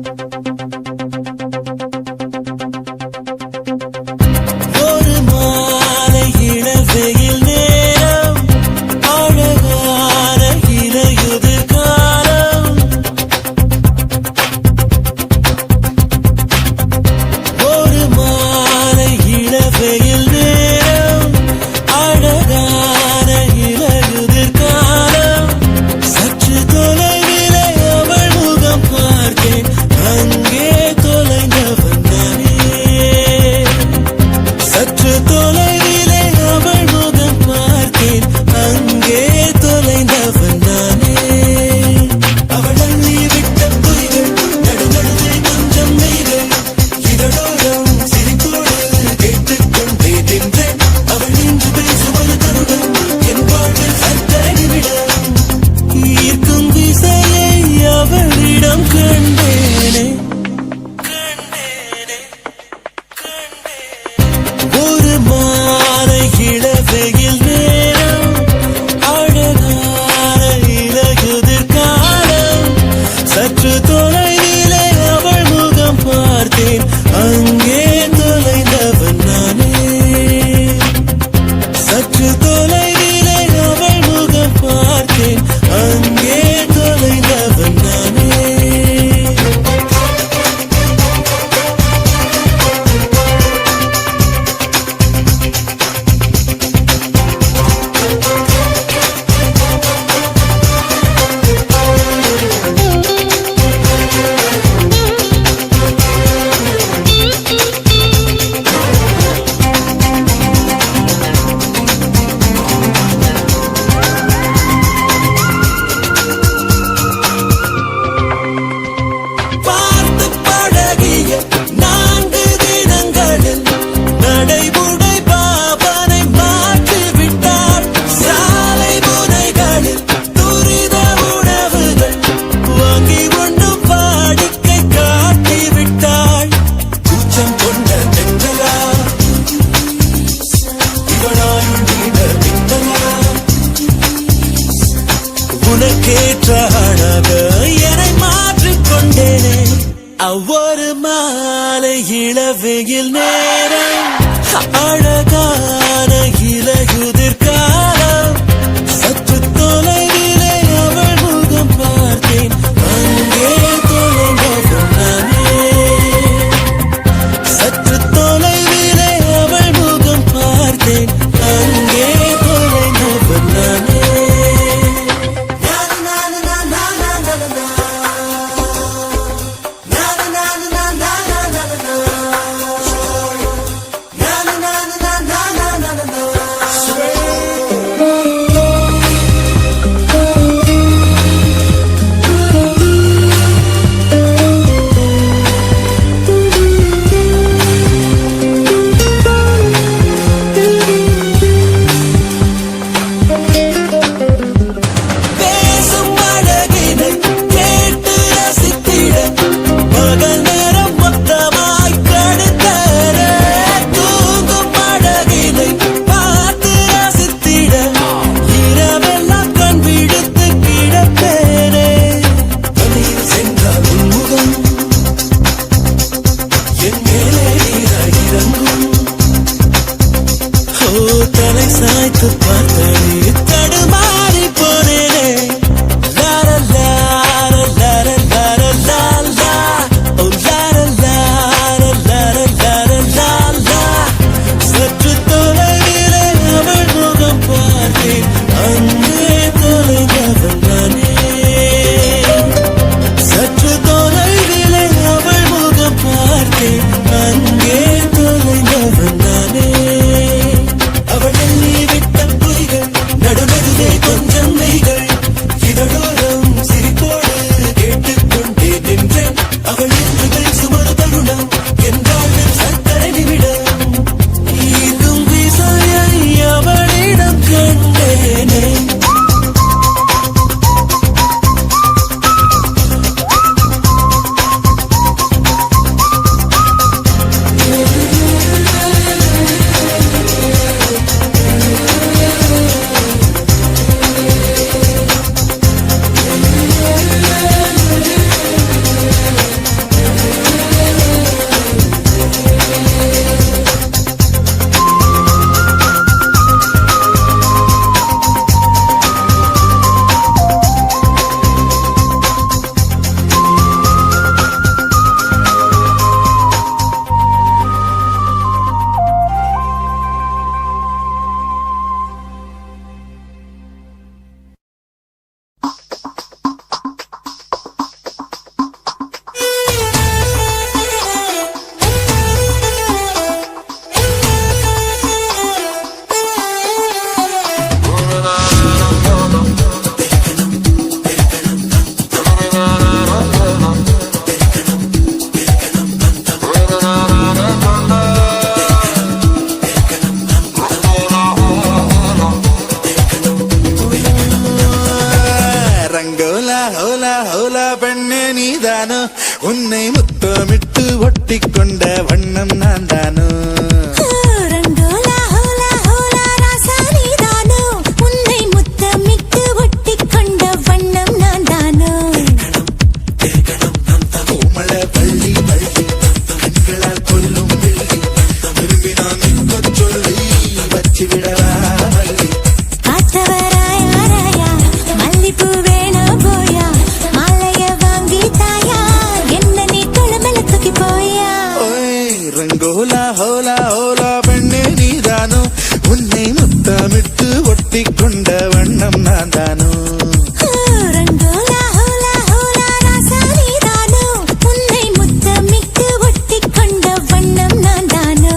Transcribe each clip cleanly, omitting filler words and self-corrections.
ஒரு மாலை இளவெயில் நேரம் அழகான இலையுதிர் காலம் சற்று தொலைவிலே அவள் முகம் பார்த்தேன் அங்கே தொலைந்தவன் நானே சற்று தொலைவிலே அவள் முகம் பார்த்தேன் அங்கே தொலைந்தவன் நானே தலை சாய்த்து பார்த்தடி தடுமாறி போனேனே லார லார லார லார லாலா ஓ லார லார லார லார லாலா சற்று தொலைவிலே அவள் முகம் பார்த்தேன் அங்கே தொலைந்தவன் நானே சற்று தொலைவிலே அவள் முகம் பார்த்தேன் அங்கே தொலைந்தவன் நானே கொஞ்சம் மெய்கள் இதழோரம் சிரிப்போடு கேட்டுக்கொண்டே நின்றேன் அவள் என்று சுமது தருணம் என்றாள் சத்தரை நிமிடம் ஈர்க்கும் விசையை அவளிடம் கண்டேனே உன்னை முத்தமிட்டு ஒட்டிக்கொண்ட வண்ணம் நான் தானோ ரங்கோலா ஹோலா ஹோலா ராசா நீதானோ உன்னை முத்தமிட்டு ஒட்டிக்கொண்ட வண்ணம் நான் தானோ கோமள பள்ளி பள்ளி கண்களால் கொல்லும் வெள்ளி திரும்பி நான் நிற்கச் சொல்லி வச்சு விடவா மல்லி காத்தவராயா ராயா மல்லிப்பூ வேணா போயா மாலைய வாங்கி தாயா என்ன நீ குளமல தூக்கி போயா ஓய் ரங்கோலா ஹோலா ஹோலா பெண்ணே நீதானோ உன்னை முத்தமிட்டு ஒட்டிக்கொண்ட வண்ணம் நான் தானோ ரங்கோலா ஹோலா ஹோலா ராசா நீதானோ உன்னை முத்தமிட்டு ஒட்டிக்கொண்ட வண்ணம் நான் தானோ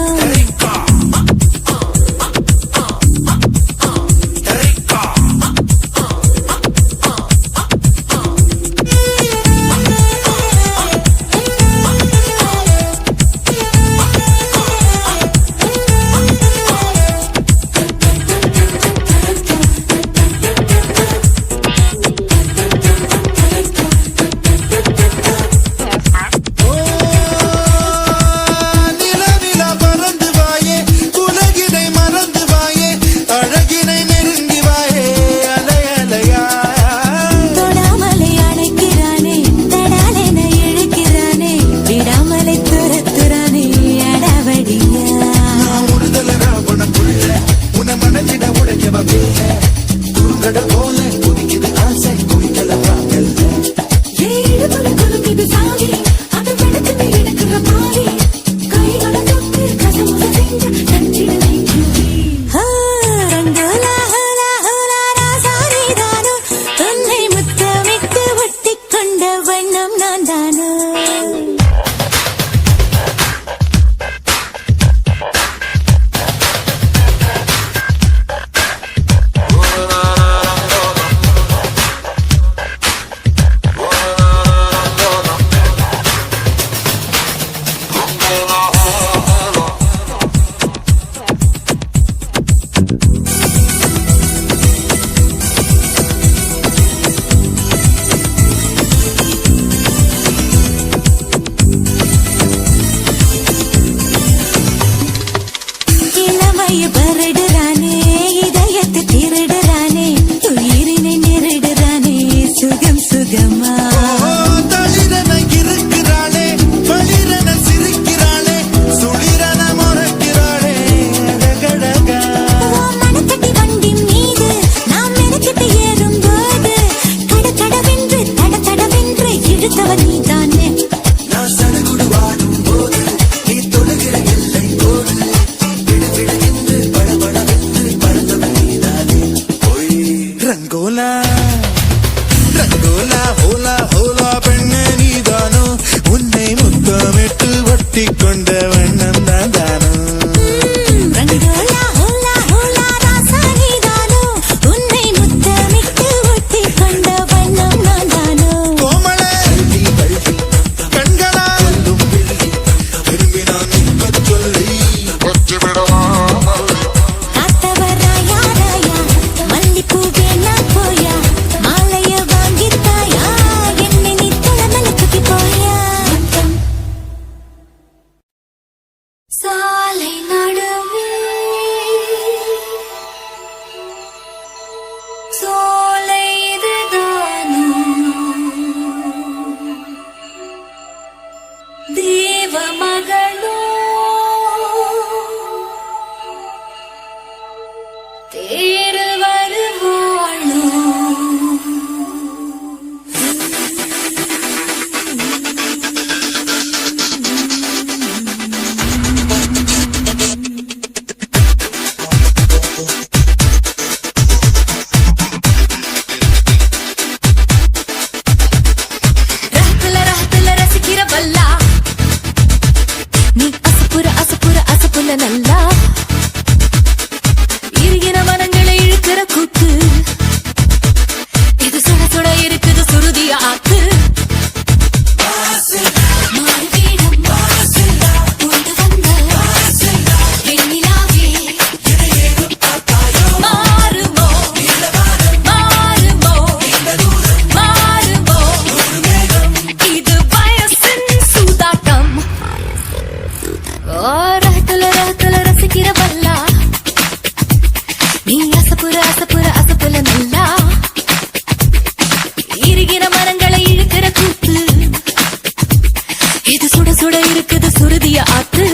நிலவில பறந்து வாயே உலகினை மறந்து வாயே அழகினை நெருங்கி வாயே அலை அலையா தொடாமலை அணைக்கிறானே தடாலென இழுக்கிறானே விடாமலை துரத்துறானே அடவடியா நான் உறுதல ராவணக்குள்ள உன மனதிட உடையவ பிள்ளை குறுங்கட போல குதிக்குது ஆசை குடிக்கல பாக்கல்ல ஏழு பல குலுக்குது சாவி அது வெடுக்குது எடுக்கிற பாவி கைகளை தொட்டு கசமுக செஞ்ச நஞ்சிட நெஞ்சுவி ரங்கோலா ஹோலா ஹோலா ராசா நீதானோ உன்னை முத்தமிட்டு ஒட்டிக்கொண்ட வண்ணம் நான் தானோ இளமைய பரடுறானே இதயத்தை திருடுறானே உயிரினை நெருடுறானே சுகம் சுகமா தளிரன இருக்கிறாளே பளிரன சிரிக்கிறாளே சுளிரன முறைக்கிறாளே அழகழகா உன் மனக்கட்டி வண்டி மீது நாம் மெனக்கிட்டு ஏறும்போது கடகடவென்று தடதடவென்று இழுத்தவன் நீதானே நான் சடுகுடு வாடும் போது நீ தொழுகிற எல்லை கோடு விடுவிட என்று படபடவென்று பறந்தவன் நீதானே பொய் ரங்கோலா ரங்கோலா ஹோலா ஹோலா பெண்ணே நீதானோ உன்னை முத்தமிட்டு ஒட்டிக்கொண்ட வண்ணம் நான் தானோ ரங்கோலா ஹோலா ஹோலா ராசா நீதானோ உன்னை முத்தமிட்டு ஒட்டிக்கொண்ட வண்ணம் நான் தானோ கோமள பள்ளி பள்ளி கண்களா கொல்லும் வெள்ளி திரும்பி நான் நிற்கச் சொல்லி காத்தவராயா ராயா மல்லிப்பூ வேணா போயா மாலைய வாங்கி தாயா என்ன நீ குளமல தூக்கி போயா சாலை நடுவே சோலை இதுதானோ தேவ மகளோ தேரு வருவாளோ ரஹத்துல ரசிக்கிற வல்லா ரகத்துல ரகத்துல ரசிக்கிற பல்லா நீ அசப்புற அசப்புற அசப்புல நல்லா இருகிற மரங்களை இழுக்கிற கூத்து இது சுட சுட இருக்குது சுருதிய ஆத்து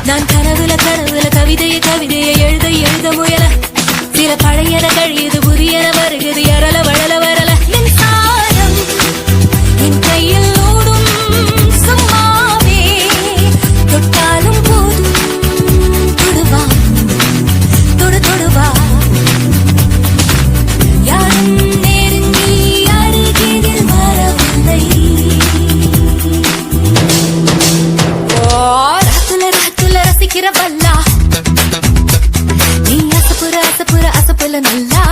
நான் கனவுல கனவுல கவிதையை கவிதையை எழுத எழுத முயல சில பழையன கழியது புதியன வருகிறது எரல வளல வரல மின்சாரம் என் கையில் ஓடும் சும்மாவே தொட்டாலும் போதும் தொடுவா தொடு தொடுவா யாரும் நெருங்கி அருகில் வரவில்லை ரசிக்கிற பல்லா நீ அசப்புற அசப்புற அசப்புல நல்லா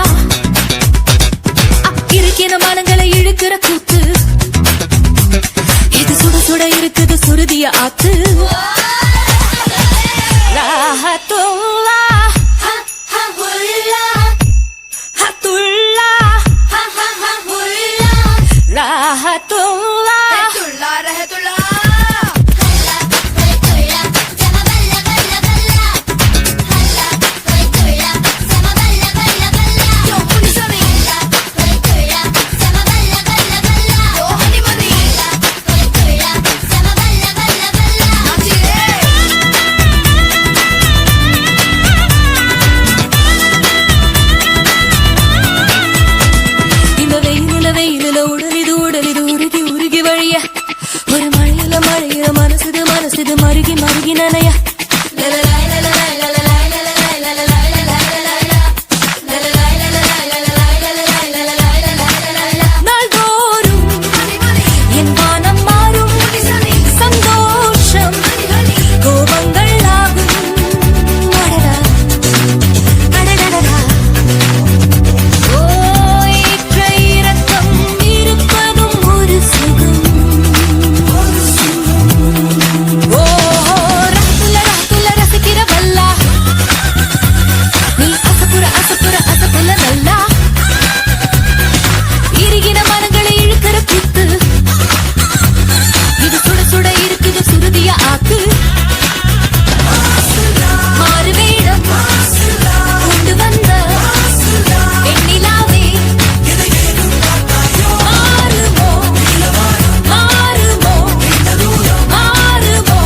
இருக்கிற மனங்களை இழுக்கிற கூத்து இது சுட சுட இருக்குது சுருதிய ஆத்து ராஹத்துல்லா ராஹத்துல்லா ஒரு மழையில மழையில மனசுது மனசுது மருகி மருகி நனைய நாள்தோறும் என் வானம் மாறும் சந்தோஷம் கோபங்கள் ஆகும் அடடடடா ரத்தம் இருப்பதும் ஒரு சுகம் ரசிக்கிற பல்லா நீ அசப்புற அசப்புற அசப்புல நல்லா இருகின மனங்களை இழுக்கிற கூத்து இது சுட சுட இருக்குது சுருதிய ஆக்கு மாறு வேடம் கொண்டு வந்த வெண்ணிலாவே மாறுமோ மாறுமோ மாறுமோ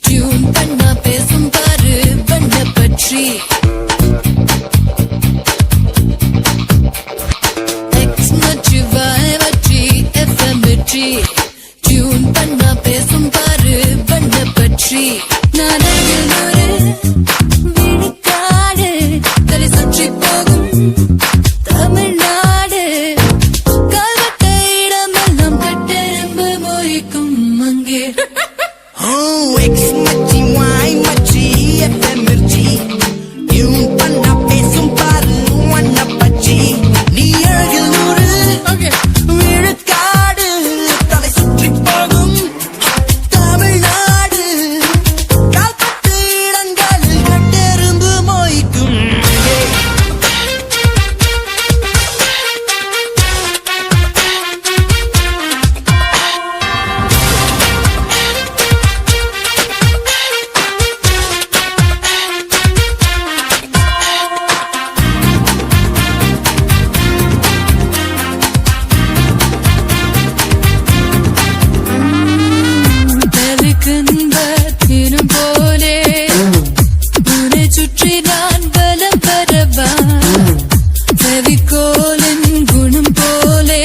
டியூன் பண்ணா பேசும் பாரு பண்ண பற்றி டியூன் பண்ணா பேசும் பாரு பண்ண பற்றி நான் விழிக்காடு தலை சுற்றி போகும் தமிழ்நாடு கால்வட்ட இடமெல்லாம் கட்டெரும்பு மொழிக்கும் அங்கே எக்ஸ் மச்சி வாய் மச்சி எஃப்எம் மிர்ச்சி டியூன் பண்ணா சொல்லவா செவிக்கோலின் குணம் போலே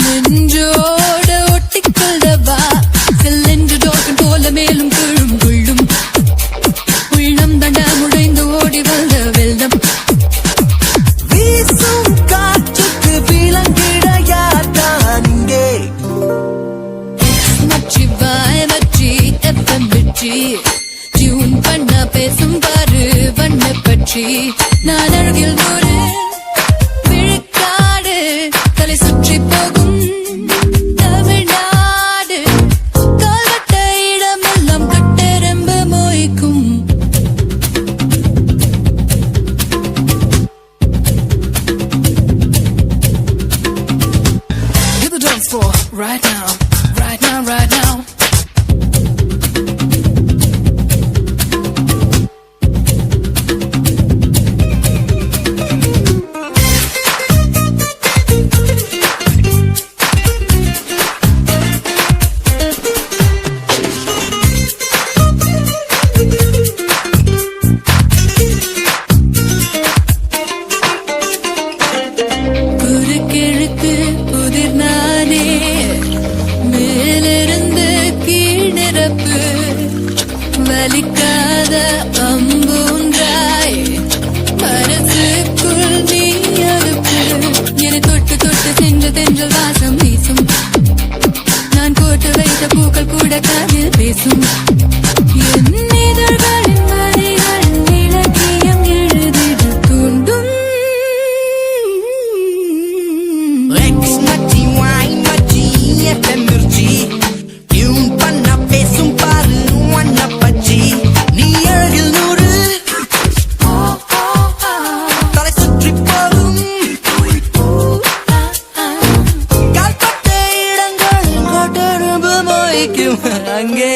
நெஞ்சோட ஒட்டிக்கொள்ளவா செல்லென்று டோக்கன் போல மேலும் கீழும் குள்ளும் உள்ளம் தண்ட முடைந்து ஓடி வந்த வெள்ளம் வீசும் காற்றுக்கு விலங்கிட யார்தான் இங்கே மச்சி வாய் மச்சி எஃப்எம் வெற்றி டியூன் பண்ண பேசும் பாரு வண்ண பற்றி நான் அருகில் நூறு விழுக்காடு தலை சுற்றி போகும் தமிழ்நாடு கால்வட்ட இடமெல்லாம் கட்டெரும்பு மோய்க்கும் Get the dance floor right now, right now, right now. குறுக்கிழுக்கு புதிர் நானே மேலிருந்து கீழ் நிரப்பு வலிக்காத அம்பூன்றாய் மனசுக்குள் நீ அறுப்பு என தொட்டு தொட்டு சென்று தென்றல் வாசம் வீசும் நான் போட்டு வைத்த பூக்கள் கூட காதில் பேசும் என் இதழ்களின் வரிகள் இலக்கியம் எழுதிட தூண்டும் X மச்சி Y மச்சி FM மிர்ச்சி டியூன் பண்ண பேசும் பாரு வண்ண பச்சி நீ அழகில் நூறு தலை சுற்றி போகும் கால்பட்ட இடங்கள் கொட்டெரும்பு மோய்க்கும் அங்கே